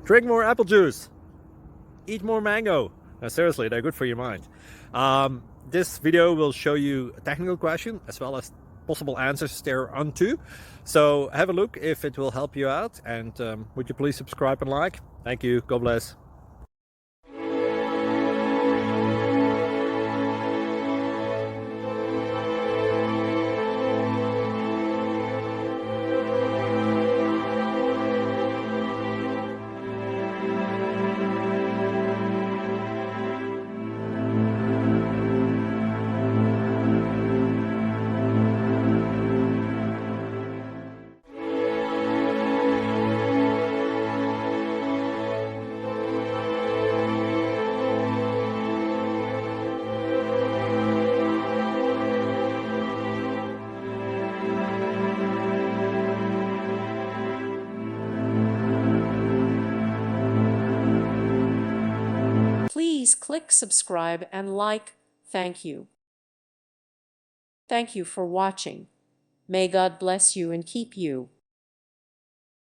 Drink more apple juice. Eat more mango. Seriously, they're good for your mind. This video will show you a technical question as well as possible answers thereunto. So have a look if it will help you out, and would you please subscribe and like? Thank you. God bless. Please click subscribe and like. Thank you. Thank you for watching. May God bless you and keep you.